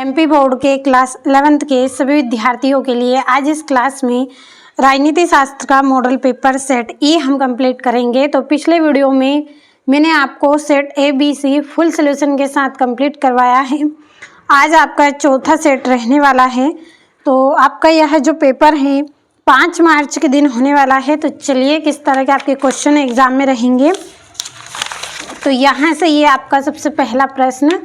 MP board के class 11th के सभी विद्यार्थियों के लिए आज इस क्लास में राजनीति शास्त्र का मॉडल पेपर सेट ई हम कंप्लीट करेंगे। तो पिछले वीडियो में मैंने आपको set A B C full solution के साथ कंप्लीट करवाया है। आज आपका चौथा सेट रहने वाला है। तो आपका यह जो पेपर है 5 मार्च के दिन होने वाला है। तो चलिए किस तरह के आपके क्वेश्चन एग्जाम में रहेंगे। तो यहाँ से ये आपका सबसे पहला प्रश्न,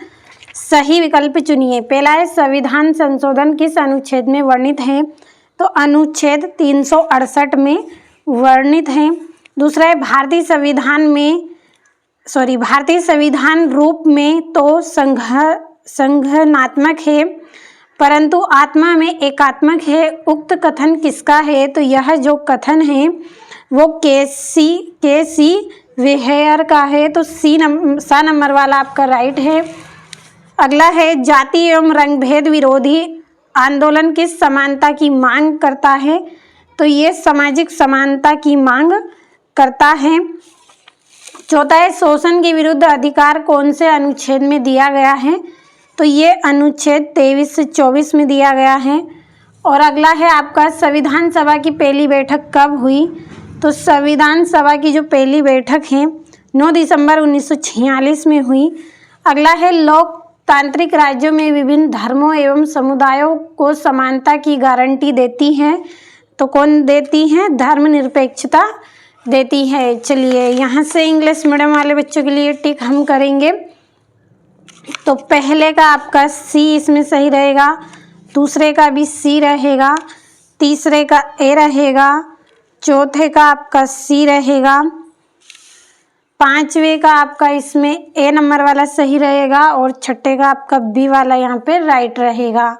सही विकल्प चुनिए। पहला है संविधान संशोधन किस अनुच्छेद में वर्णित है? तो अनुच्छेद 368 में वर्णित है। दूसरा है भारतीय संविधान रूप में तो संघनात्मक है परंतु आत्मा में एकात्मक है। उक्त कथन किसका है? तो यह जो कथन है वो के.सी. वेहेयर का है। तो सा नंबर वाला आपका राइट है। अगला है जाति एवं रंग भेद विरोधी आंदोलन किस समानता की मांग करता है? तो ये सामाजिक समानता की मांग करता है। चौथा है शोषण के विरुद्ध अधिकार कौन से अनुच्छेद में दिया गया है? तो ये अनुच्छेद 23 से 24 में दिया गया है। और अगला है आपका संविधान सभा की पहली बैठक कब हुई? तो संविधान सभा की जो पहली बैठक है 9 दिसंबर 1946 में हुई। अगला है लोकतांत्रिक राज्यों में विभिन्न धर्मों एवं समुदायों को समानता की गारंटी देती है। तो कौन देती है? धर्मनिरपेक्षता देती है। चलिए यहाँ से इंग्लिश मीडियम वाले बच्चों के लिए टिक हम करेंगे। तो पहले का आपका सी इसमें सही रहेगा, दूसरे का भी सी रहेगा, तीसरे का ए रहेगा, चौथे का आपका सी रहेगा, पांचवे का आपका इसमें ए नंबर वाला सही रहेगा और छठे का आपका बी वाला यहाँ पे राइट रहेगा।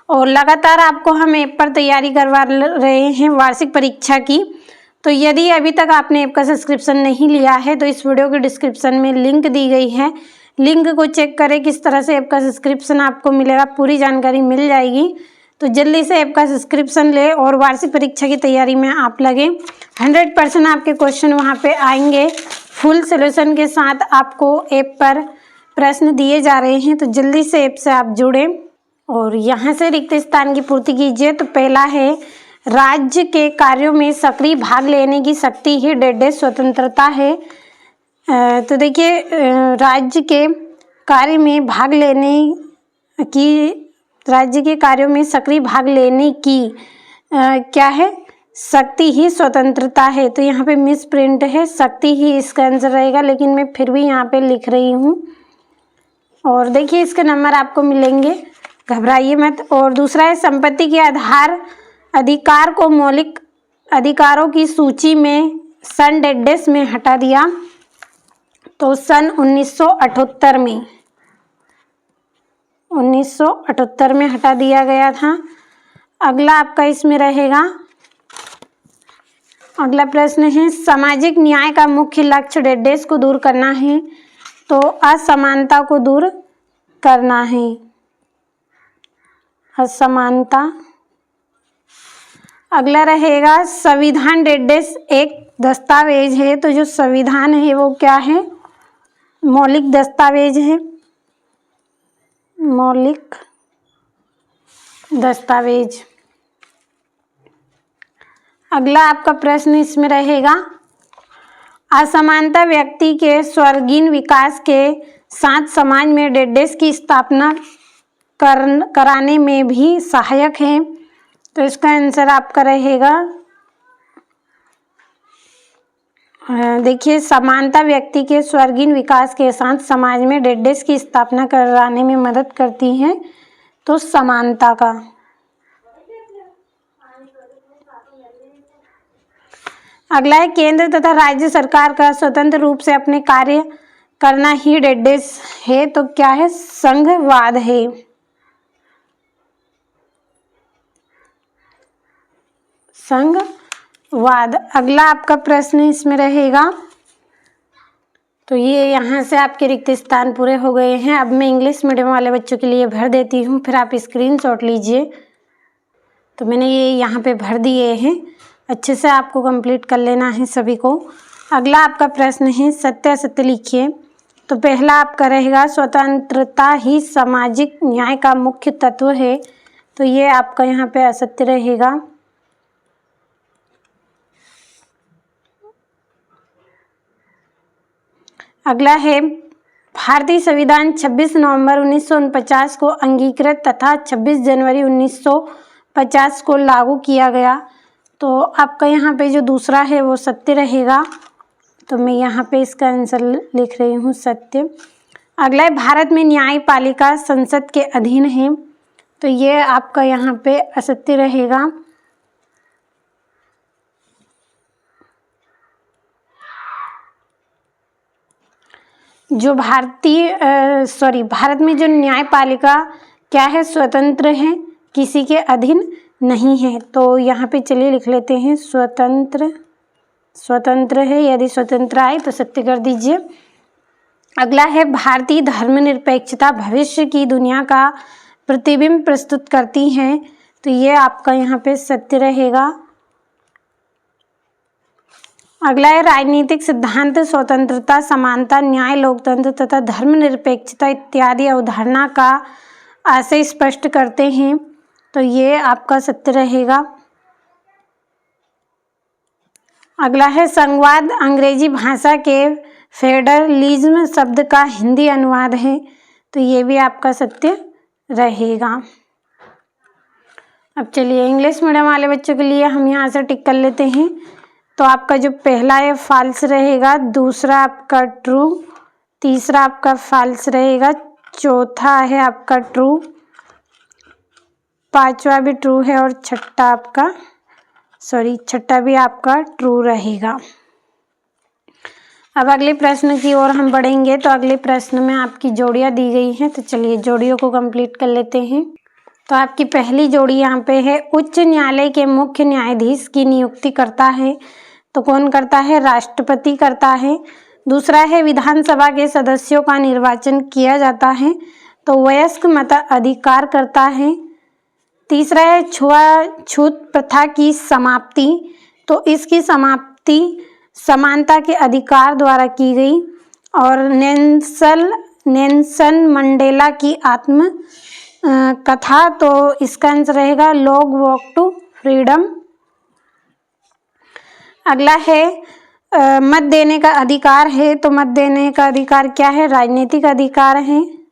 और लगातार आपको हम ऐप पर तैयारी करवा रहे हैं वार्षिक परीक्षा की। तो यदि अभी तक आपने ऐप का सब्सक्रिप्शन नहीं लिया है तो इस वीडियो के डिस्क्रिप्शन में लिंक दी गई है, लिंक को चेक करें किस तरह से ऐप का सब्सक्रिप्शन आपको मिलेगा, पूरी जानकारी मिल जाएगी। तो जल्दी से ऐप का सब्सक्रिप्शन ले और वार्षिक परीक्षा की तैयारी में आप लगे। 100% आपके क्वेश्चन वहाँ पे आएंगे। फुल सॉल्यूशन के साथ आपको ऐप पर प्रश्न दिए जा रहे हैं। तो जल्दी से ऐप से आप जुड़ें और यहाँ से रिक्त स्थान की पूर्ति कीजिए। तो पहला है राज्य के कार्यों में सक्रिय भाग लेने की शक्ति ही डेढ़ स्वतंत्रता है। तो देखिए राज्य के कार्य में भाग लेने की, राज्य के कार्यों में सक्रिय भाग लेने की क्या है? शक्ति ही स्वतंत्रता है। तो यहाँ पे मिस प्रिंट है, शक्ति ही इसका आंसर रहेगा, लेकिन मैं फिर भी यहाँ पे लिख रही हूँ। और देखिए इसके नंबर आपको मिलेंगे, घबराइए मत। और दूसरा है संपत्ति के अधिकार को मौलिक अधिकारों की सूची में सन डेढ़ में हटा दिया। तो सन 1978 में हटा दिया गया था। अगला आपका इसमें रहेगा, अगला प्रश्न है सामाजिक न्याय का मुख्य लक्ष्य डेढ़ को दूर करना है। तो असमानता को दूर करना है, असमानता। अगला रहेगा संविधान डेढ़ एक दस्तावेज है। तो जो संविधान है वो क्या है? मौलिक दस्तावेज है, मौलिक दस्तावेज। अगला आपका प्रश्न इसमें रहेगा असमानता व्यक्ति के सर्वांगीण विकास के साथ समाज में डेढ़ की स्थापना कराने में भी सहायक है। तो इसका आंसर आपका रहेगा, देखिए समानता व्यक्ति के सर्वांगीण विकास के साथ समाज में डेढ़ की स्थापना कराने में मदद करती है। तो समानता का। अगला है केंद्र तथा राज्य सरकार का स्वतंत्र रूप से अपने कार्य करना ही डेढ़ है। तो क्या है? संघवाद है। संघवाद। अगला आपका प्रश्न इसमें रहेगा, तो ये यहाँ से आपके रिक्त स्थान पूरे हो गए हैं। अब मैं इंग्लिश मीडियम वाले बच्चों के लिए भर देती हूँ, फिर आप स्क्रीनशॉट लीजिए। तो मैंने ये यहाँ पे भर दिए हैं, अच्छे से आपको कंप्लीट कर लेना है सभी को। अगला आपका प्रश्न है सत्य असत्य लिखिए। तो पहला आपका रहेगा स्वतंत्रता ही सामाजिक न्याय का मुख्य तत्व है, तो ये आपका यहाँ पे असत्य रहेगा। अगला है भारतीय संविधान 26 नवंबर 1949 को अंगीकृत तथा 26 जनवरी 1950 को लागू किया गया, तो आपका यहाँ पे जो दूसरा है वो सत्य रहेगा, तो मैं यहाँ पे इसका आंसर लिख रही हूँ सत्य। अगला है भारत में न्यायपालिका संसद के अधीन है, तो ये आपका यहाँ पे असत्य रहेगा। जो भारत में जो न्यायपालिका क्या है, स्वतंत्र है, किसी के अधीन नहीं है, तो यहाँ पे चलिए लिख लेते हैं स्वतंत्र है, यदि स्वतंत्र आए तो सत्य कर दीजिए। अगला है भारतीय धर्मनिरपेक्षता भविष्य की दुनिया का प्रतिबिंब प्रस्तुत करती है, तो ये आपका यहाँ पे सत्य रहेगा। अगला है राजनीतिक सिद्धांत स्वतंत्रता, समानता, न्याय, लोकतंत्र तथा धर्मनिरपेक्षता इत्यादि अवधारणा का आशय स्पष्ट करते हैं, तो ये आपका सत्य रहेगा। अगला है संघवाद अंग्रेजी भाषा के फेडरलिज्म शब्द का हिंदी अनुवाद है, तो ये भी आपका सत्य रहेगा। अब चलिए इंग्लिश मीडियम वाले बच्चों के लिए हम यहाँ से टिक कर लेते हैं, तो आपका जो पहला है फॉल्स रहेगा, दूसरा आपका ट्रू, तीसरा आपका फॉल्स रहेगा, चौथा है आपका ट्रू, पांचवा भी ट्रू है और छठा भी आपका ट्रू रहेगा। अब अगले प्रश्न की ओर हम बढ़ेंगे, तो अगले प्रश्न में आपकी जोड़ियां दी गई हैं, तो चलिए जोड़ियों को कंप्लीट कर लेते हैं। तो आपकी पहली जोड़ी यहाँ पे है उच्च न्यायालय के मुख्य न्यायाधीश की नियुक्ति करता है, तो कौन करता है, राष्ट्रपति करता है। दूसरा है विधानसभा के सदस्यों का निर्वाचन किया जाता है, तो वयस्क मताधिकार करता है। तीसरा है छुआछूत प्रथा की समाप्ति, तो इसकी समाप्ति समानता के अधिकार द्वारा की गई। और नेल्सन मंडेला की आत्म कथा, तो इसका आंसर रहेगा लॉन्ग वॉक टू फ्रीडम। अगला है मत देने का अधिकार है, तो मत देने का अधिकार क्या है, राजनीतिक अधिकार है।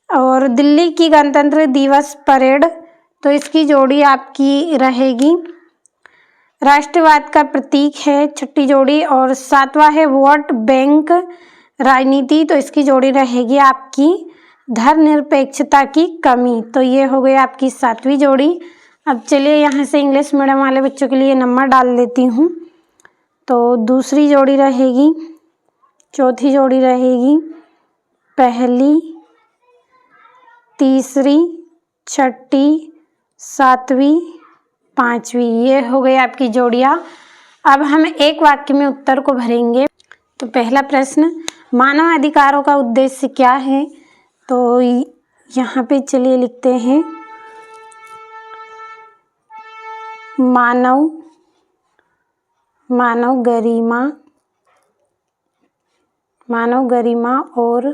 और दिल्ली की गणतंत्र दिवस परेड, तो इसकी जोड़ी आपकी रहेगी राष्ट्रवाद का प्रतीक है, छठी जोड़ी। और सातवां है वोट बैंक राजनीति, तो इसकी जोड़ी रहेगी आपकी धर्मनिरपेक्षता की कमी, तो ये हो गई आपकी सातवीं जोड़ी। अब चलिए यहाँ से इंग्लिश मीडियम वाले बच्चों के लिए नंबर डाल देती हूँ, तो दूसरी जोड़ी रहेगी, चौथी जोड़ी रहेगी, पहली, तीसरी, छठी, सातवीं, पांचवी, ये हो गई आपकी जोड़ियाँ। अब हम एक वाक्य में उत्तर को भरेंगे। तो पहला प्रश्न, मानव अधिकारों का उद्देश्य क्या है, तो यहाँ पे चलिए लिखते हैं मानव गरिमा और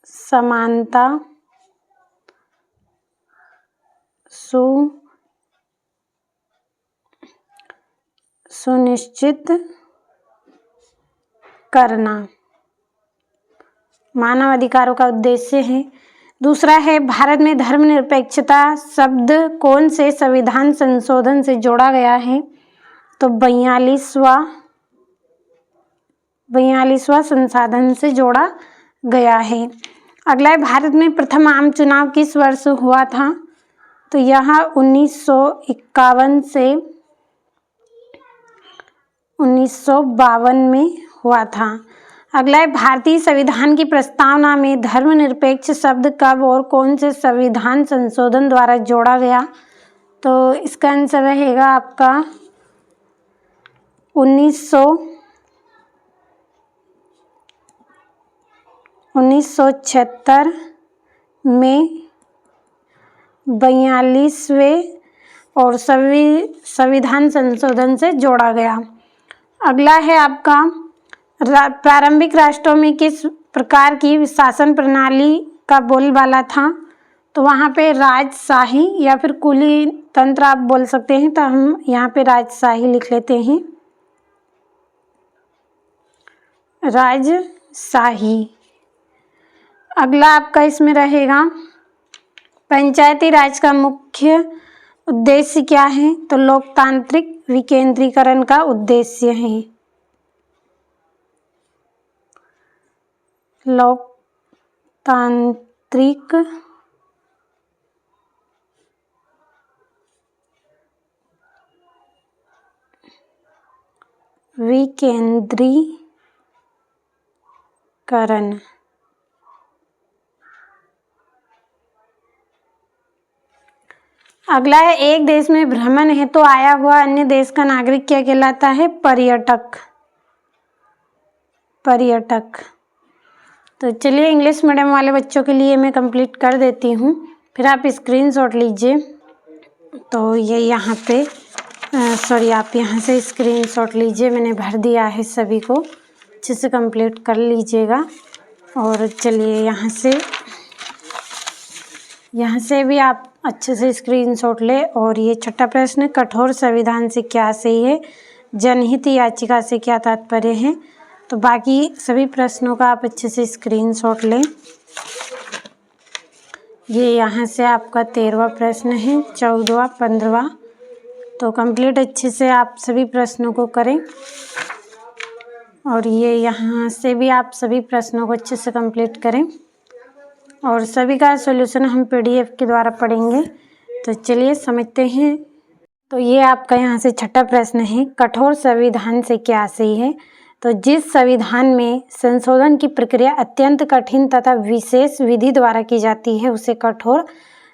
समानता सुनिश्चित करना मानव अधिकारों का उद्देश्य है। दूसरा है भारत में धर्मनिरपेक्षता शब्द कौन से संविधान संशोधन से जोड़ा गया है, तो 42वां संशोधन से जोड़ा गया है। अगला है भारत में प्रथम आम चुनाव किस वर्ष हुआ था, तो यह 1951 से 1952 में हुआ था। अगला है भारतीय संविधान की प्रस्तावना में धर्मनिरपेक्ष शब्द कब और कौन से संविधान संशोधन द्वारा जोड़ा गया, तो इसका आंसर रहेगा आपका 1976 में 42वें और संविधान संशोधन से जोड़ा गया। अगला है आपका प्रारंभिक राष्ट्रों में किस प्रकार की शासन प्रणाली का बोलबाला था? तो वहाँ पे राजशाही या फिर कुली तंत्र आप बोल सकते हैं, तो हम यहाँ पे राजशाही लिख लेते हैं, राजशाही। अगला आपका इसमें रहेगा पंचायती राज का मुख्य उद्देश्य क्या है? तो लोकतांत्रिक विकेंद्रीकरण का उद्देश्य है, लोकतांत्रिक विकेंद्रीकरण। अगला है एक देश में भ्रमण हेतु तो आया हुआ अन्य देश का नागरिक क्या कहलाता है? पर्यटक, पर्यटक। तो चलिए इंग्लिश मीडियम वाले बच्चों के लिए मैं कंप्लीट कर देती हूँ, फिर आप स्क्रीनशॉट लीजिए। तो ये यहाँ पे आप यहाँ से स्क्रीनशॉट लीजिए, मैंने भर दिया है, सभी को अच्छे से कंप्लीट कर लीजिएगा। और चलिए यहाँ से भी आप अच्छे से स्क्रीनशॉट ले। और ये छठा प्रश्न, कठोर संविधान से क्या सही है? जनहित याचिका से क्या तात्पर्य है? तो बाकी सभी प्रश्नों का आप अच्छे से स्क्रीनशॉट लें। ये यहाँ से आपका 13वां प्रश्न है, 14वां, 15वां। तो कंप्लीट अच्छे से आप सभी प्रश्नों को करें। और ये यहाँ से भी आप सभी प्रश्नों को अच्छे से कंप्लीट करें और सभी का सॉल्यूशन हम PDF के द्वारा पढ़ेंगे। तो चलिए समझते हैं। तो ये आपका यहाँ से छठा प्रश्न है, कठोर संविधान से क्या सही है? तो जिस संविधान में संशोधन की प्रक्रिया अत्यंत कठिन तथा विशेष विधि द्वारा की जाती है उसे कठोर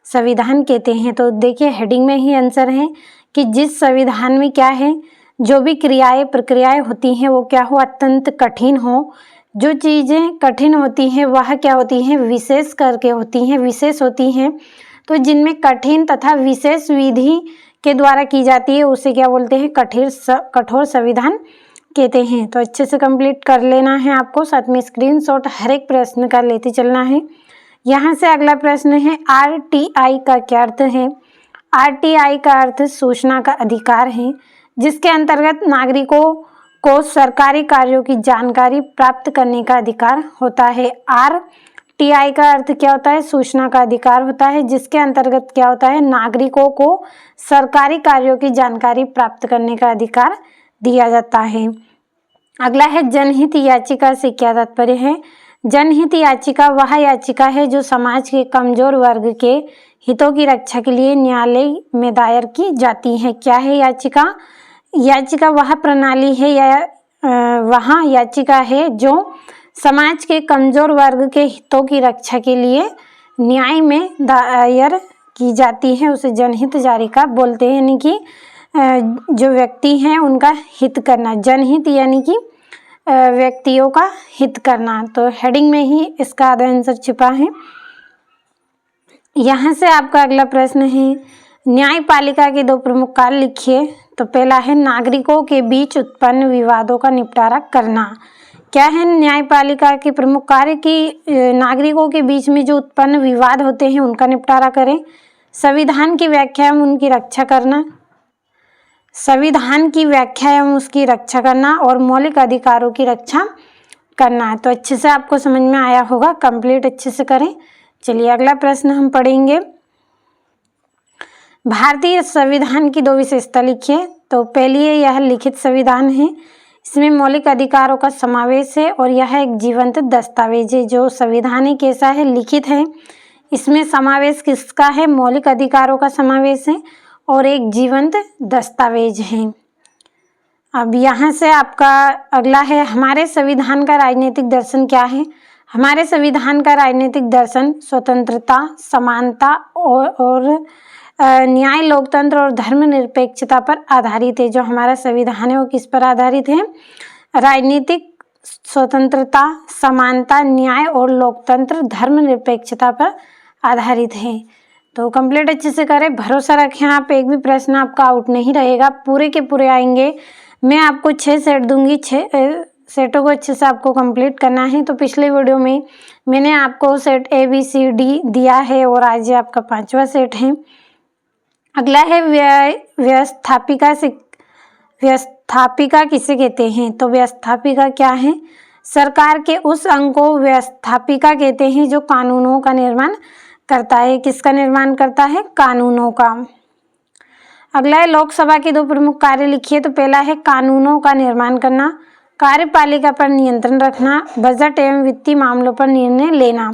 संविधान कहते हैं। तो देखिए हेडिंग में ही आंसर है कि जिस संविधान में क्या है, जो भी प्रक्रियाएं होती हैं वो क्या हो? अत्यंत कठिन हो। जो चीज़ें कठिन होती हैं वह क्या होती हैं? विशेष करके होती हैं, विशेष होती हैं। तो जिनमें कठिन तथा विशेष विधि के द्वारा की जाती है उसे क्या बोलते हैं? कठोर संविधान कहते हैं। तो अच्छे से कंप्लीट कर लेना है आपको, साथ में स्क्रीनशॉट हर एक प्रश्न का लेते चलना है। यहाँ से अगला प्रश्न है, RTI का क्या अर्थ है? RTI का अर्थ सूचना का अधिकार है, जिसके अंतर्गत नागरिकों को सरकारी कार्यों की जानकारी प्राप्त करने का अधिकार होता है। RTI का अर्थ क्या होता है? सूचना का अधिकार होता है, जिसके अंतर्गत क्या होता है? नागरिकों को सरकारी कार्यों की जानकारी प्राप्त करने का अधिकार दिया जाता है। अगला है जनहित याचिका से क्या तात्पर्य है? जनहित याचिका वह याचिका है जो समाज के कमजोर वर्ग के हितों की रक्षा के लिए न्यायालय में दायर की जाती है। क्या है याचिका? याचिका वह प्रणाली है या वह याचिका है जो समाज के कमजोर वर्ग के हितों की रक्षा के लिए न्याय में दायर की जाती है, उसे जनहित याचिका बोलते हैं। यानी कि जो व्यक्ति हैं उनका हित करना, जनहित यानी कि व्यक्तियों का हित करना। तो हेडिंग में ही इसका आधा आंसर छिपा है। यहाँ से आपका अगला प्रश्न है, न्यायपालिका के 2 प्रमुख कार्य लिखिए। तो पहला है नागरिकों के बीच उत्पन्न विवादों का निपटारा करना। क्या है न्यायपालिका के प्रमुख कार्य? कि नागरिकों के बीच में जो उत्पन्न विवाद होते हैं उनका निपटारा करें। संविधान की व्याख्या एवं उनकी रक्षा करना, संविधान की व्याख्या एवं उसकी रक्षा करना और मौलिक अधिकारों की रक्षा करना। तो अच्छे से आपको समझ में आया होगा, कंप्लीट अच्छे से करें। चलिए अगला प्रश्न हम पढ़ेंगे, भारतीय संविधान की 2 विशेषता लिखिए। तो पहली है यह लिखित संविधान है, इसमें मौलिक अधिकारों का समावेश है और यह एक जीवंत दस्तावेज है। जो संविधान है कैसा है? लिखित है। इसमें समावेश किसका है? मौलिक अधिकारों का समावेश है और एक जीवंत दस्तावेज है। अब यहाँ से आपका अगला है, हमारे संविधान का राजनीतिक दर्शन क्या है? हमारे संविधान का राजनीतिक दर्शन स्वतंत्रता, समानता और न्याय, लोकतंत्र और धर्मनिरपेक्षता पर आधारित है। जो हमारा संविधान है वो किस पर आधारित है? राजनीतिक स्वतंत्रता, समानता, न्याय और लोकतंत्र, धर्मनिरपेक्षता पर आधारित है। तो कंप्लीट अच्छे से करें, भरोसा रखें आप, एक भी प्रश्न आपका आउट नहीं रहेगा, पूरे के पूरे आएंगे। मैं आपको 6 सेट दूंगी, 6 सेटों को अच्छे से आपको कंप्लीट करना है। तो पिछले वीडियो में मैंने आपको सेट ABCD दिया है और आज ये आपका 5वां सेट है। अगला है व्यवस्थापिका। व्यवस्थापिका किसे कहते हैं? तो व्यवस्थापिका क्या है? सरकार के उस अंग को व्यवस्थापिका कहते हैं जो कानूनों का निर्माण करता है। किसका निर्माण करता है? कानूनों का। अगला है लोकसभा के 2 प्रमुख कार्य लिखिए। तो पहला है कानूनों का निर्माण करना, कार्यपालिका पर नियंत्रण रखना, बजट एवं वित्तीय मामलों पर निर्णय लेना।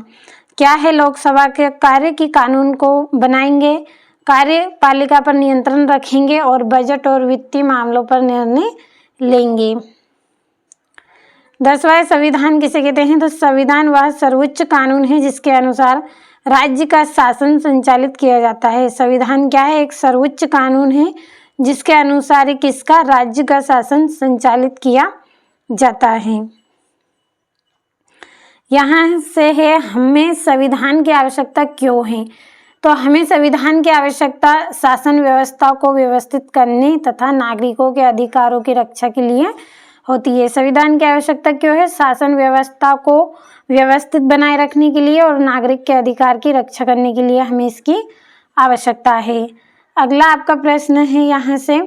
क्या है लोकसभा के कार्य? की कानून को बनाएंगे, कार्यपालिका पर नियंत्रण रखेंगे और बजट और वित्तीय मामलों पर निर्णय लेंगे। 10वां है संविधान किसे कहते हैं? तो संविधान वह सर्वोच्च कानून है जिसके अनुसार राज्य का शासन संचालित किया जाता है। संविधान क्या है? एक सर्वोच्च कानून है जिसके अनुसार किसका? राज्य का शासन संचालित किया जाता है। यहाँ से है हमें संविधान की आवश्यकता क्यों है? तो हमें संविधान की आवश्यकता शासन व्यवस्था को व्यवस्थित करने तथा नागरिकों के अधिकारों की रक्षा के लिए होती है। संविधान की आवश्यकता क्यों है? शासन व्यवस्था को व्यवस्थित बनाए रखने के लिए और नागरिक के अधिकार की रक्षा करने के लिए हमें इसकी आवश्यकता है। अगला आपका प्रश्न है यहाँ से,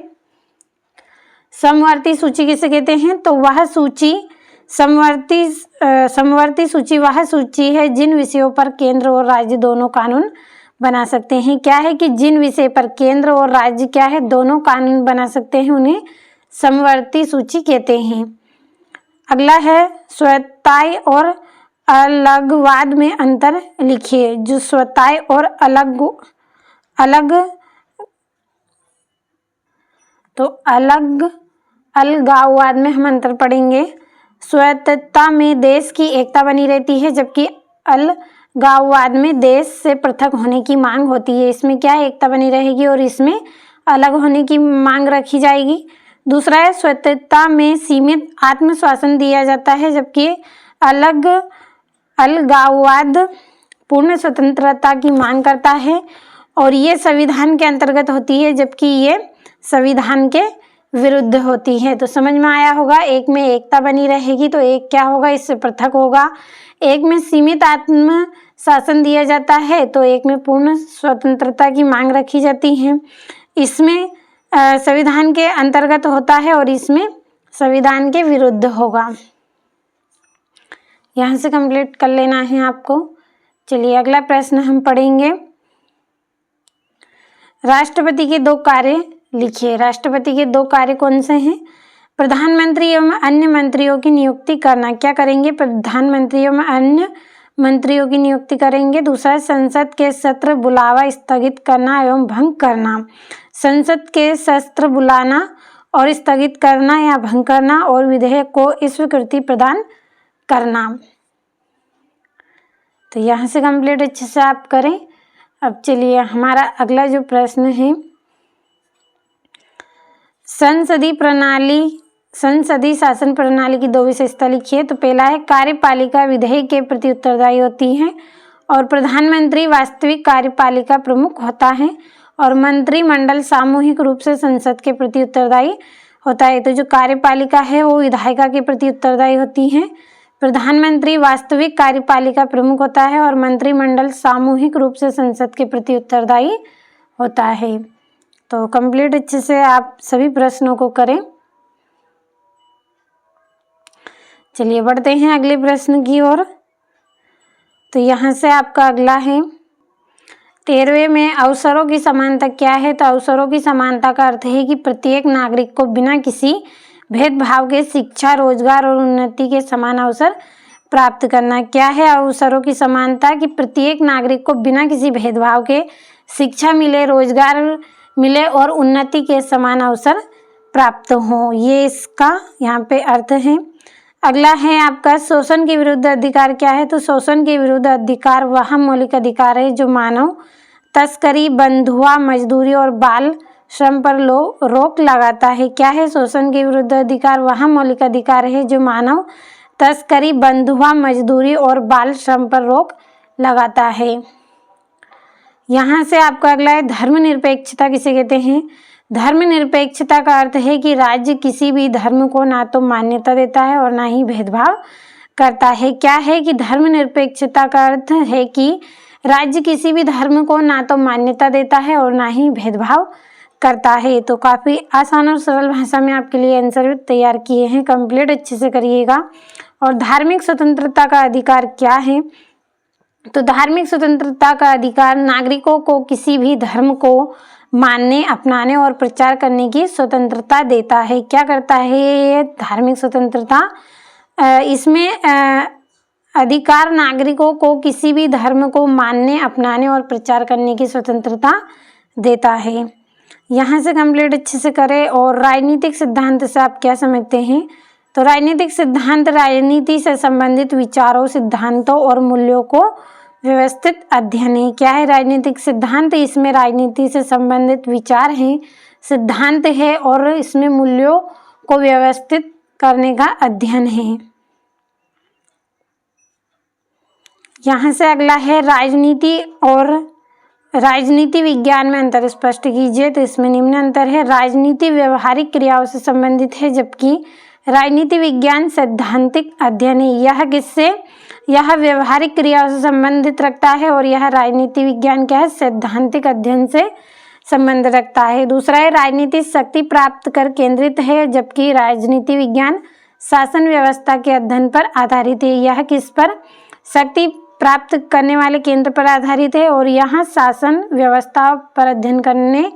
समवर्ती सूची किसे कहते हैं? तो वह सूची समवर्ती सूची वह सूची है जिन विषयों पर केंद्र और राज्य दोनों कानून बना सकते हैं। क्या है? कि जिन विषय पर केंद्र और राज्य क्या है? दोनों कानून बना सकते हैं, उन्हें समवर्ती सूची कहते हैं। अगला है स्वतःय और अलगवाद में अंतर लिखिए। जो स्वतःय और अलगाववाद में हम अंतर पढ़ेंगे। स्वायत्तता में देश की एकता बनी रहती है जबकि अलगाववाद में देश से पृथक होने की मांग होती है। इसमें क्या है? एकता बनी रहेगी और इसमें अलग होने की मांग रखी जाएगी। दूसरा है स्वायत्तता में सीमित आत्मशासन दिया जाता है जबकि अलगाववाद पूर्ण स्वतंत्रता की मांग करता है और ये संविधान के अंतर्गत होती है जबकि ये संविधान के विरुद्ध होती है। तो समझ में आया होगा, एक में एकता बनी रहेगी तो एक क्या होगा? इससे पृथक होगा। एक में सीमित आत्म शासन दिया जाता है तो एक में पूर्ण स्वतंत्रता की मांग रखी जाती है। इसमें संविधान के अंतर्गत होता है और इसमें संविधान के विरुद्ध होगा। यहाँ से कंप्लीट कर लेना है आपको। चलिए अगला प्रश्न हम पढ़ेंगे। राष्ट्रपति के 2 कार्य लिखिए। राष्ट्रपति के 2 कार्य कौन से हैं? प्रधानमंत्री एवं अन्य मंत्रियों की नियुक्ति करना। क्या करेंगे? प्रधानमंत्री एवं अन्य मंत्रियों की नियुक्ति करेंगे। दूसरा, संसद के सत्र बुलावा स्थगित करना एवं भंग करना। संसद के सत्र बुलाना और स्थगित करना या भंग करना और विधेयक को स्वीकृति प्रदान करना। तो यहाँ से कंप्लीट अच्छे से आप करें। अब चलिए हमारा अगला जो प्रश्न है, संसदीय शासन प्रणाली की 2 विशेषता लिखिए। तो पहला है कार्यपालिका विधेयक के प्रति उत्तरदायी होती है और प्रधानमंत्री वास्तविक कार्यपालिका प्रमुख होता है और मंत्रिमंडल सामूहिक रूप से संसद के प्रति उत्तरदायी होता है। तो जो कार्यपालिका है वो विधायिका के प्रति उत्तरदायी होती है। प्रधानमंत्री वास्तविक कार्यपालिका प्रमुख होता है और मंत्रिमंडल सामूहिक रूप से संसद के प्रति उत्तरदायी होता है। तो कंप्लीट अच्छे से आप सभी प्रश्नों को करें। चलिए बढ़ते हैं अगले प्रश्न की ओर। तो यहाँ से आपका अगला है 13वें में अवसरों की समानता क्या है? तो अवसरों की समानता का अर्थ है कि प्रत्येक नागरिक को बिना किसी भेदभाव के शिक्षा, रोजगार और उन्नति के समान अवसर प्राप्त करना। क्या है अवसरों की समानता? कि प्रत्येक नागरिक को बिना किसी भेदभाव के शिक्षा मिले, रोजगार मिले और उन्नति के समान अवसर प्राप्त हो, ये इसका यहाँ पे अर्थ है। अगला है आपका शोषण के विरुद्ध अधिकार क्या है? तो शोषण के विरुद्ध अधिकार वह मौलिक अधिकार है जो मानव तस्करी, बंधुआ मजदूरी और बाल श्रम पर रोक लगाता है। क्या है शोषण के विरुद्ध अधिकार? वह मौलिक अधिकार है जो मानव तस्करी, बंधुआ मजदूरी और बाल श्रम पर रोक लगाता है। यहाँ से आपका अगला है धर्मनिरपेक्षता किसे कहते हैं। धर्मनिरपेक्षता का अर्थ है कि राज्य किसी भी धर्म को ना तो मान्यता देता है और ना ही भेदभाव करता है। क्या है कि धर्मनिरपेक्षता का अर्थ है कि राज्य किसी भी धर्म को ना तो मान्यता देता है और ना ही भेदभाव करता है। तो काफ़ी आसान और सरल भाषा में आपके लिए आंसर तैयार किए हैं, कंप्लीट अच्छे से करिएगा। और धार्मिक स्वतंत्रता का अधिकार क्या है। तो धार्मिक स्वतंत्रता का अधिकार नागरिकों को किसी भी धर्म को मानने, अपनाने और प्रचार करने की स्वतंत्रता देता है। क्या करता है ये धार्मिक स्वतंत्रता, इसमें अधिकार नागरिकों को किसी भी धर्म को मानने, अपनाने और प्रचार करने की स्वतंत्रता देता है। यहाँ से कंप्लीट अच्छे से करें। और राजनीतिक सिद्धांत से आप क्या समझते हैं। तो राजनीतिक सिद्धांत राजनीति से संबंधित विचारों, सिद्धांतों और मूल्यों को व्यवस्थित अध्ययन है। क्या है राजनीतिक सिद्धांत, इसमें राजनीति से संबंधित विचार हैं, सिद्धांत है और इसमें मूल्यों को व्यवस्थित करने का अध्ययन है। यहाँ से अगला है राजनीति और राजनीति विज्ञान में अंतर स्पष्ट कीजिए। तो इसमें निम्न अंतर है। राजनीति व्यवहारिक क्रियाओं से संबंधित है, जबकि राजनीति विज्ञान सैद्धांतिक अध्ययन है। यह किससे, यह व्यवहारिक क्रियाओं से संबंधित रखता है और यह राजनीति विज्ञान क्या है, सैद्धांतिक अध्ययन से संबंध रखता है। दूसरा है राजनीति शक्ति प्राप्त कर केंद्रित है, जबकि राजनीति विज्ञान शासन व्यवस्था के अध्ययन पर आधारित है। यह किस पर, शक्ति प्राप्त करने वाले केंद्र पर आधारित है और यहाँ शासन व्यवस्था पर अध्ययन करने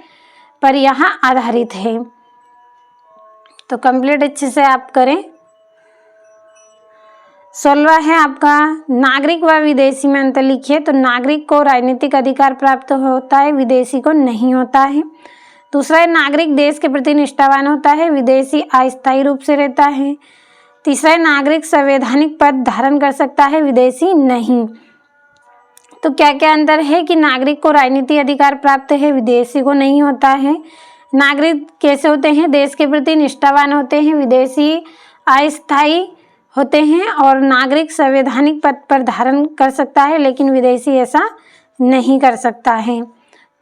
पर यहाँ आधारित है। तो कंप्लीट अच्छे से आप करें। 16वां है आपका नागरिक व विदेशी में अंतर लिखिए। तो नागरिक को राजनीतिक अधिकार प्राप्त होता है, विदेशी को नहीं होता है। दूसरा है नागरिक देश के प्रति निष्ठावान होता है, विदेशी अस्थायी रूप से रहता है। तीसरा है नागरिक संवैधानिक पद धारण कर सकता है, विदेशी नहीं। तो क्या क्या अंतर है कि नागरिक को राजनीतिक अधिकार प्राप्त है, विदेशी को नहीं होता है। नागरिक कैसे होते हैं, देश के प्रति निष्ठावान होते हैं, विदेशी अस्थायी होते हैं। और नागरिक संवैधानिक पद पर धारण कर सकता है, लेकिन विदेशी ऐसा नहीं कर सकता है।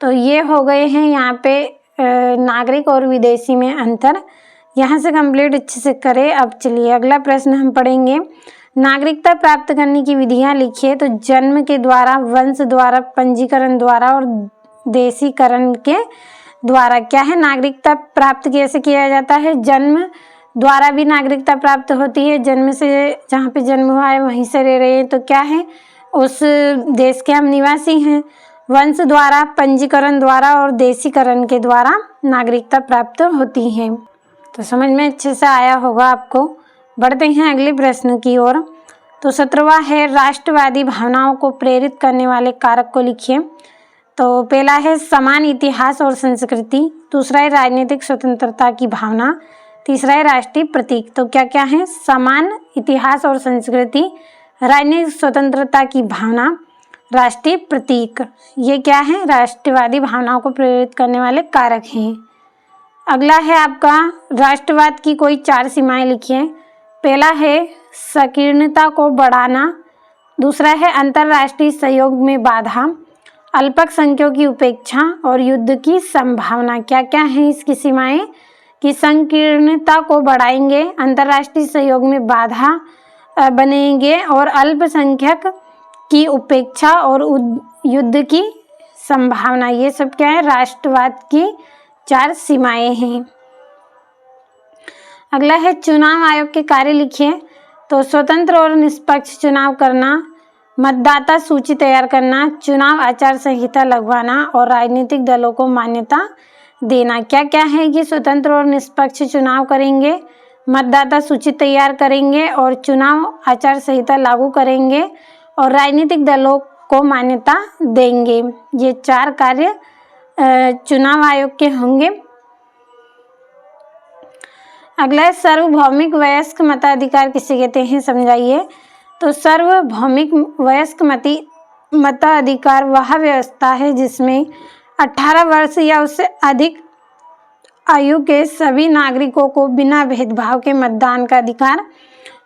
तो ये हो गए हैं यहाँ पे नागरिक और विदेशी में अंतर। यहाँ से कंप्लीट अच्छे से करें। अब चलिए अगला प्रश्न हम पढ़ेंगे। नागरिकता प्राप्त करने की विधियाँ लिखिए। तो जन्म के द्वारा, वंश द्वारा, पंजीकरण द्वारा और देशीकरण के द्वारा। क्या है, नागरिकता प्राप्त कैसे किया जाता है। जन्म द्वारा भी नागरिकता प्राप्त होती है, जन्म से जहाँ पे जन्म हुआ है वहीं से रह रहे हैं तो क्या है, उस देश के हम निवासी हैं। वंश द्वारा, पंजीकरण द्वारा और देशीकरण के द्वारा नागरिकता प्राप्त होती है। तो समझ में अच्छे से आया होगा आपको। बढ़ते हैं अगले प्रश्न की ओर। तो 17वां है राष्ट्रवादी भावनाओं को प्रेरित करने वाले कारक को लिखिए। तो पहला है समान इतिहास और संस्कृति। दूसरा है राजनीतिक स्वतंत्रता की भावना। तीसरा है राष्ट्रीय प्रतीक। तो क्या क्या है, समान इतिहास और संस्कृति, राजनीतिक स्वतंत्रता की भावना, राष्ट्रीय प्रतीक। ये क्या है, राष्ट्रवादी भावनाओं को प्रेरित करने वाले कारक हैं। अगला है आपका राष्ट्रवाद की कोई 4 सीमाएं लिखिए। पहला है संकीर्णता को बढ़ाना। दूसरा है अंतर्राष्ट्रीय सहयोग में बाधा, अल्पसंख्यकों की उपेक्षा और युद्ध की संभावना। क्या क्या है इसकी सीमाएं, कि संकीर्णता को बढ़ाएंगे, अंतर्राष्ट्रीय सहयोग में बाधा बनेंगे और अल्पसंख्यक की उपेक्षा और युद्ध की संभावना। ये सब क्या है, राष्ट्रवाद की 4 सीमाएं हैं। अगला है चुनाव आयोग के कार्य लिखिए। तो स्वतंत्र और निष्पक्ष चुनाव करना, मतदाता सूची तैयार करना, चुनाव आचार संहिता लगवाना और राजनीतिक दलों को मान्यता देना। क्या क्या है कि स्वतंत्र और निष्पक्ष चुनाव करेंगे, मतदाता सूची तैयार करेंगे और चुनाव आचार संहिता लागू करेंगे और राजनीतिक दलों को मान्यता देंगे। ये 4 कार्य चुनाव आयोग के होंगे। अगला है सार्वभौमिक वयस्क मताधिकार किसे कहते हैं, समझाइए। तो सार्वभौमिक वयस्क मताधिकार वह व्यवस्था है जिसमें 18 वर्ष या उससे अधिक आयु के सभी नागरिकों को बिना भेदभाव के मतदान का अधिकार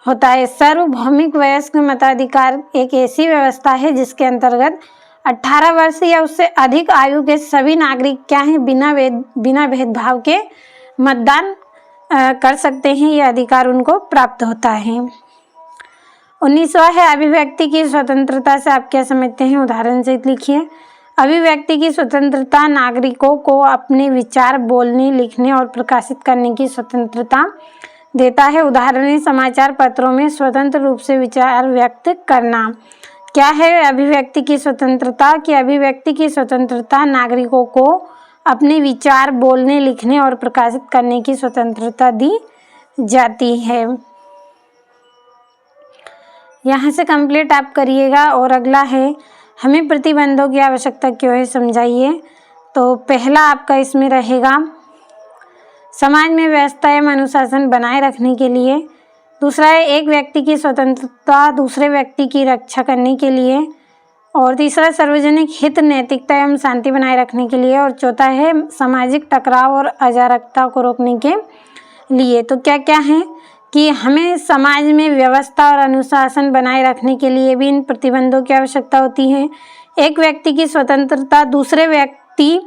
होता है। सार्वभौमिक वयस्क मताधिकार एक ऐसी व्यवस्था है जिसके अंतर्गत 18 वर्ष या उससे अधिक आयु के सभी नागरिक क्या हैं, बिना भेदभाव के मतदान कर सकते हैं, ये अधिकार उनको प्राप्त होता है। 19वां है अभिव्यक्ति की स्वतंत्रता से आप क्या समझते हैं, उदाहरण सहित लिखिए। अभिव्यक्ति की स्वतंत्रता नागरिकों को अपने विचार बोलने, लिखने और प्रकाशित करने की स्वतंत्रता देता है। उदाहरण है समाचार पत्रों में स्वतंत्र रूप से विचार व्यक्त करना। क्या है अभिव्यक्ति की स्वतंत्रता? कि अभिव्यक्ति की स्वतंत्रता नागरिकों को अपने विचार बोलने, लिखने और प्रकाशित करने की स्वतंत्रता दी जाती है। यहाँ से कंप्लीट आप करिएगा। और अगला है हमें प्रतिबंधों की आवश्यकता क्यों है, समझाइए। तो पहला आपका इसमें रहेगा समाज में व्यवस्था एवं अनुशासन बनाए रखने के लिए। दूसरा है एक व्यक्ति की स्वतंत्रता दूसरे व्यक्ति की रक्षा करने के लिए। और तीसरा सार्वजनिक हित, नैतिकता एवं शांति बनाए रखने के लिए। और चौथा है सामाजिक टकराव और अराजकता को रोकने के लिए। तो क्या क्या है कि हमें समाज में व्यवस्था और अनुशासन बनाए रखने के लिए भी इन प्रतिबंधों की आवश्यकता होती है। एक व्यक्ति की स्वतंत्रता दूसरे व्यक्ति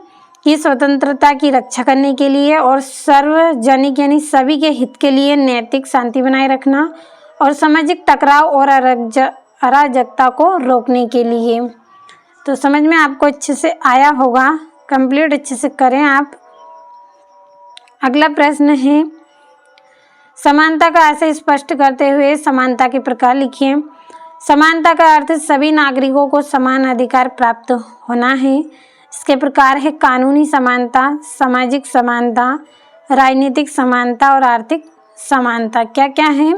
की स्वतंत्रता की रक्षा करने के लिए। और सार्वजनिक यानी सभी के हित के लिए नैतिक शांति बनाए रखना। और सामाजिक टकराव और अराजकता को रोकने के लिए। तो समझ में आपको अच्छे से आया होगा, कंप्लीट अच्छे से करें आप। अगला प्रश्न है समानता का आशय स्पष्ट करते हुए समानता के प्रकार लिखिए। समानता का अर्थ सभी नागरिकों को समान अधिकार प्राप्त होना है। इसके प्रकार है कानूनी समानता, सामाजिक समानता, राजनीतिक समानता और आर्थिक समानता। क्या क्या है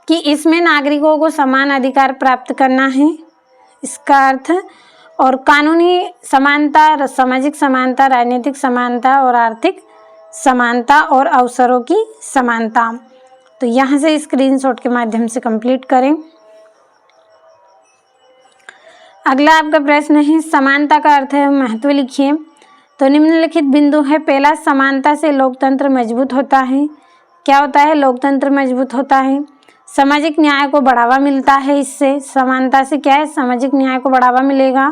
कि इसमें नागरिकों को समान अधिकार प्राप्त करना है, इसका अर्थ। और कानूनी समानता, सामाजिक समानता, राजनीतिक समानता और आर्थिक समानता और अवसरों की समानता। तो यहाँ से स्क्रीनशॉट के माध्यम से कंप्लीट करें। अगला आपका प्रश्न है समानता का अर्थ है महत्व लिखिए। तो निम्नलिखित बिंदु है। पहला, समानता से लोकतंत्र मजबूत होता है। क्या होता है? लोकतंत्र मजबूत होता है। सामाजिक न्याय को बढ़ावा मिलता है। इससे समानता से क्या है? सामाजिक न्याय को बढ़ावा मिलेगा।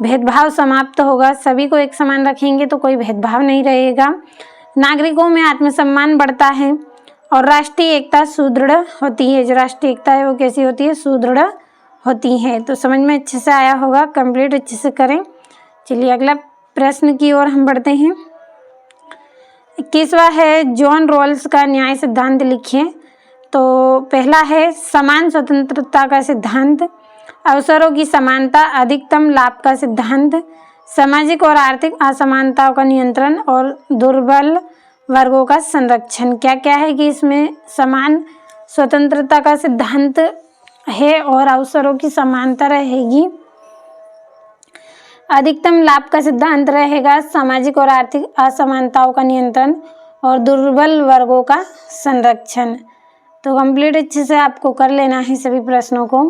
भेदभाव समाप्त होगा। सभी को एक समान रखेंगे तो कोई भेदभाव नहीं रहेगा। नागरिकों में आत्मसम्मान बढ़ता है। और राष्ट्रीय एकता सुदृढ़ होती है। जो राष्ट्रीय एकता है वो कैसी होती है? सुदृढ़ होती है। तो समझ में अच्छे से आया होगा, कंप्लीट अच्छे से करें। चलिए अगला प्रश्न की ओर हम बढ़ते हैं। 21वां है जॉन रॉल्स का न्याय सिद्धांत लिखिए। तो पहला है समान स्वतंत्रता का सिद्धांत, अवसरों की समानता, अधिकतम लाभ का सिद्धांत, सामाजिक और आर्थिक असमानताओं का नियंत्रण और दुर्बल वर्गों का संरक्षण। क्या क्या है कि इसमें समान स्वतंत्रता का सिद्धांत है और अवसरों की समानता रहेगी, अधिकतम लाभ का सिद्धांत रहेगा, सामाजिक और आर्थिक असमानताओं का नियंत्रण और दुर्बल वर्गों का संरक्षण। तो कंप्लीट अच्छे से आपको कर लेना है सभी प्रश्नों को।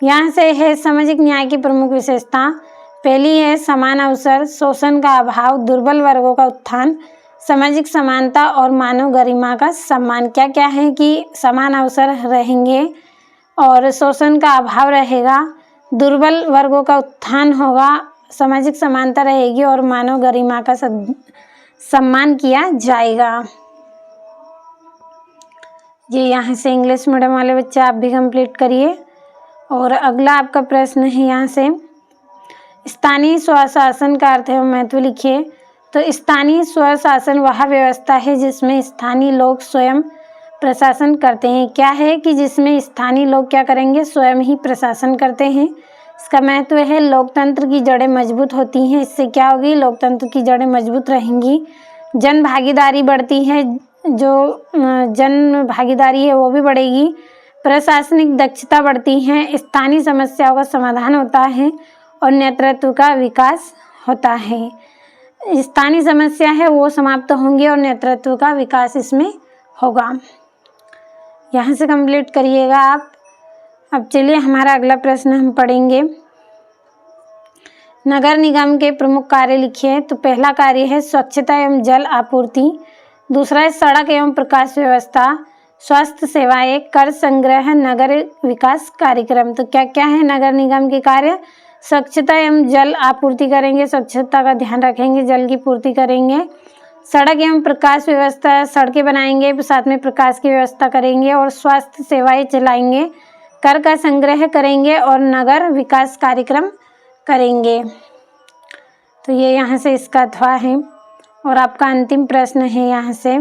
यहाँ से है सामाजिक न्याय की प्रमुख विशेषता। पहली है समान अवसर, शोषण का अभाव, दुर्बल वर्गों का उत्थान, सामाजिक समानता और मानव गरिमा का सम्मान। क्या क्या है कि समान अवसर रहेंगे और शोषण का अभाव रहेगा, दुर्बल वर्गों का उत्थान होगा, सामाजिक समानता रहेगी और मानव गरिमा का सम्मान किया जाएगा। ये यहाँ से इंग्लिश मीडियम वाले बच्चे आप भी कंप्लीट करिए। और अगला आपका प्रश्न है यहाँ से स्थानीय स्वशासन का अर्थ एवं महत्व लिखिए। तो स्थानीय स्वशासन वह व्यवस्था है जिसमें स्थानीय लोग स्वयं प्रशासन करते हैं। क्या है कि जिसमें स्थानीय लोग क्या करेंगे? स्वयं ही प्रशासन करते हैं। इसका महत्व है लोकतंत्र की जड़ें मजबूत होती हैं। इससे क्या होगी? लोकतंत्र की जड़ें मजबूत रहेंगी, जन भागीदारी बढ़ती है, जो जन भागीदारी है वो भी बढ़ेगी, प्रशासनिक दक्षता बढ़ती है, स्थानीय समस्याओं का समाधान होता है और नेतृत्व का विकास होता है। स्थानीय समस्या है वो समाप्त होंगी और नेतृत्व का विकास इसमें होगा। यहाँ से कंप्लीट करिएगा आप। अब चलिए हमारा अगला प्रश्न हम पढ़ेंगे। नगर निगम के प्रमुख कार्य लिखिए। तो पहला कार्य है स्वच्छता एवं जल आपूर्ति, दूसरा है सड़क एवं प्रकाश व्यवस्था, स्वास्थ्य सेवाएं, कर संग्रह, नगर विकास कार्यक्रम। तो क्या क्या है नगर निगम के कार्य? स्वच्छता एवं जल आपूर्ति करेंगे, स्वच्छता का ध्यान रखेंगे, जल की पूर्ति करेंगे। सड़क एवं प्रकाश व्यवस्था, सड़कें बनाएंगे, साथ में प्रकाश की व्यवस्था करेंगे और स्वास्थ्य सेवाएं चलाएंगे। कर का संग्रह करेंगे और नगर विकास कार्यक्रम करेंगे। तो ये यहाँ से इसका अथवा है। और आपका अंतिम प्रश्न है यहाँ से,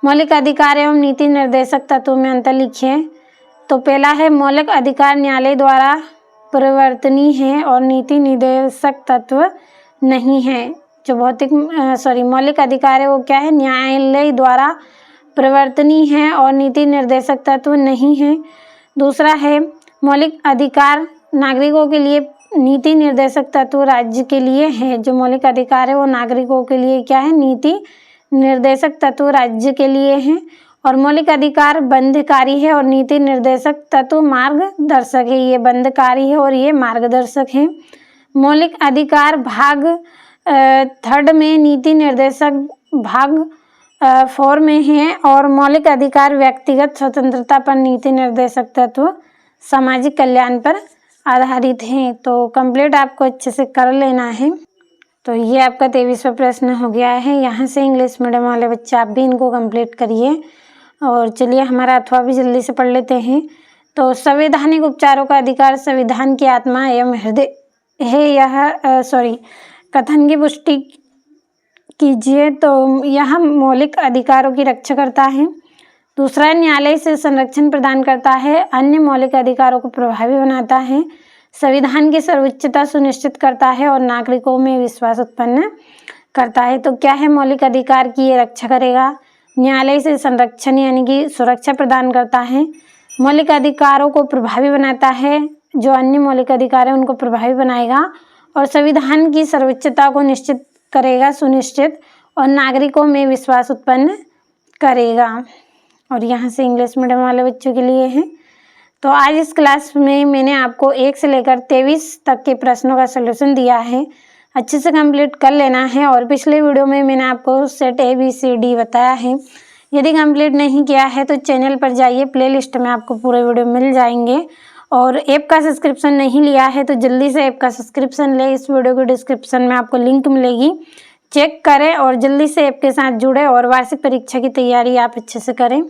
मौलिक अधिकार एवं नीति निर्देशक तत्व में अंतर लिखिए। तो पहला है मौलिक अधिकार न्यायालय द्वारा परिवर्तनीय है और नीति निर्देशक तत्व नहीं है। जो मौलिक अधिकार है वो क्या है, न्यायालय द्वारा परिवर्तनीय है और नीति निर्देशक तत्व नहीं है। दूसरा है मौलिक अधिकार नागरिकों के लिए, नीति निर्देशक तत्व राज्य के लिए है। जो मौलिक अधिकार है वो नागरिकों के लिए क्या है, नीति निर्देशक तत्व राज्य के लिए है। और मौलिक अधिकार बंधकारी है और नीति निर्देशक तत्व मार्गदर्शक है। ये बंधकारी है और ये मार्गदर्शक है। मौलिक अधिकार भाग 3 में, नीति निर्देशक भाग 4 में है। और मौलिक अधिकार व्यक्तिगत स्वतंत्रता पर, नीति निर्देशक तत्व सामाजिक कल्याण पर आधारित हैं। तो कंप्लीट आपको अच्छे से कर लेना है। तो ये आपका 23वां प्रश्न हो गया है। यहाँ से इंग्लिश मीडियम वाले बच्चे आप भी इनको कंप्लीट करिए। और चलिए हमारा अथवा भी जल्दी से पढ़ लेते हैं। तो संवैधानिक उपचारों का अधिकार संविधान की आत्मा एवं हृदय है। यह कथन की पुष्टि कीजिए। तो यह मौलिक अधिकारों की रक्षा करता है। दूसरा, न्यायालय से संरक्षण प्रदान करता है, अन्य मौलिक अधिकारों को प्रभावी बनाता है, संविधान की सर्वोच्चता सुनिश्चित करता है और नागरिकों में विश्वास उत्पन्न करता है। तो क्या है, मौलिक अधिकार की ये रक्षा करेगा, न्यायालय से संरक्षण यानी कि सुरक्षा प्रदान करता है, मौलिक अधिकारों को प्रभावी बनाता है, जो अन्य मौलिक अधिकार है उनको प्रभावी बनाएगा, और संविधान की सर्वोच्चता को निश्चित करेगा, सुनिश्चित, और नागरिकों में विश्वास उत्पन्न करेगा। और यहाँ से इंग्लिश मीडियम वाले बच्चों के लिए है। तो आज इस क्लास में मैंने आपको 1 से लेकर 23 तक के प्रश्नों का सलूशन दिया है। अच्छे से कंप्लीट कर लेना है। और पिछले वीडियो में मैंने आपको सेट ABCD बताया है। यदि कंप्लीट नहीं किया है तो चैनल पर जाइए, प्लेलिस्ट में आपको पूरे वीडियो मिल जाएंगे। और ऐप का सब्सक्रिप्शन नहीं लिया है तो जल्दी से ऐप का सब्सक्रिप्शन ले। इस वीडियो के डिस्क्रिप्शन में आपको लिंक मिलेगी, चेक करें और जल्दी से ऐप के साथ जुड़े और वार्षिक परीक्षा की तैयारी आप अच्छे से करें।